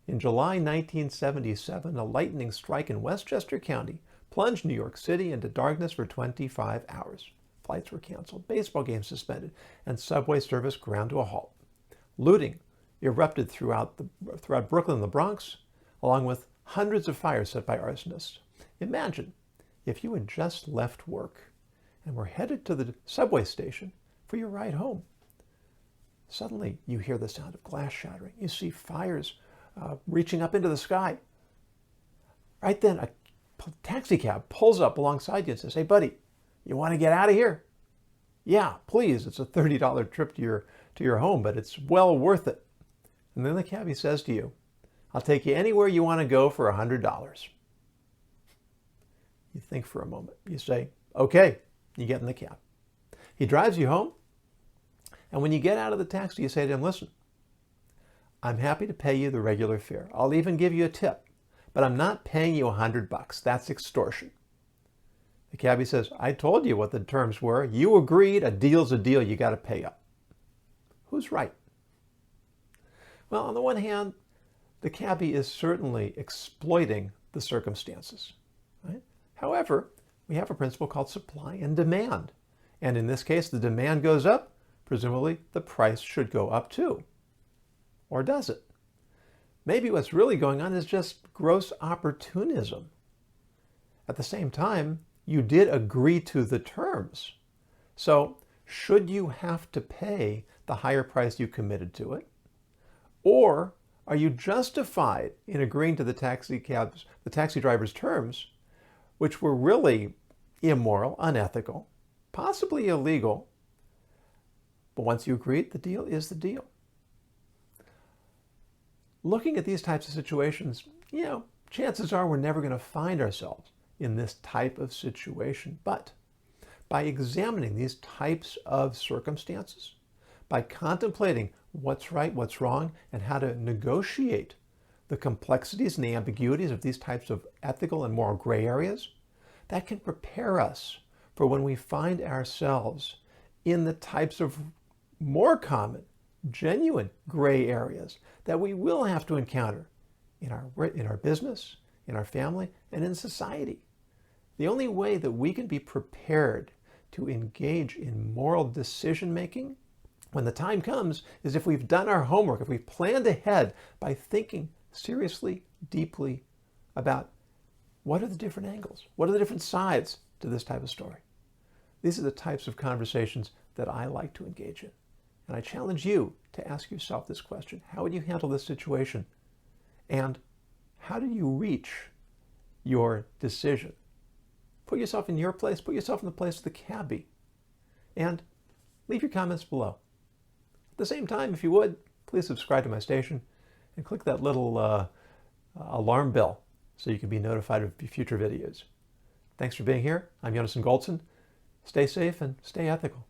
In July 1977, a lightning strike in Westchester County plunged New York City into darkness for 25 hours. Flights were canceled, baseball games suspended, and subway service ground to a halt. Looting erupted throughout Brooklyn and the Bronx, along with hundreds of fires set by arsonists. Imagine if you had just left work and were headed to the subway station for your ride home. Suddenly, you hear the sound of glass shattering. You see fires reaching up into the sky. Right then, a taxi cab pulls up alongside you and says, "Hey, buddy, you want to get out of here?" "Yeah, please. It's a $30 trip to your home, but it's well worth it." And then the cabbie says to you, "I'll take you anywhere you want to go for $100. You think for a moment. You say, "Okay." You get in the cab. He drives you home. And when you get out of the taxi, you say to him, "Listen, I'm happy to pay you the regular fare. I'll even give you a tip, but I'm not paying you $100. That's extortion." The cabbie says, "I told you what the terms were. You agreed. A deal's a deal. You got to pay up." Who's right? Well, on the one hand, the cabbie is certainly exploiting the circumstances, right? However, we have a principle called supply and demand. And in this case, the demand goes up. Presumably, the price should go up too. Or does it? Maybe what's really going on is just gross opportunism. At the same time, you did agree to the terms. So, should you have to pay the higher price you committed to it? Or are you justified in agreeing to the taxi driver's terms, which were really immoral, unethical, possibly illegal? But once you agreed, the deal is the deal. Looking at these types of situations, chances are we're never going to find ourselves in this type of situation. But by examining these types of circumstances, by contemplating what's right, what's wrong, and how to negotiate the complexities and the ambiguities of these types of ethical and moral gray areas, that can prepare us for when we find ourselves in the types of more common, genuine gray areas that we will have to encounter in our business, in our family, and in society. The only way that we can be prepared to engage in moral decision-making when the time comes is if we've done our homework, if we've planned ahead by thinking seriously, deeply about what are the different angles, what are the different sides to this type of story. These are the types of conversations that I like to engage in. And I challenge you to ask yourself this question: how would you handle this situation? And how do you reach your decision? Put yourself in your place, put yourself in the place of the cabbie, and leave your comments below. At the same time, if you would, please subscribe to my station and click that little alarm bell so you can be notified of future videos. Thanks for being here. I'm Yonason Goldson. Stay safe and stay ethical.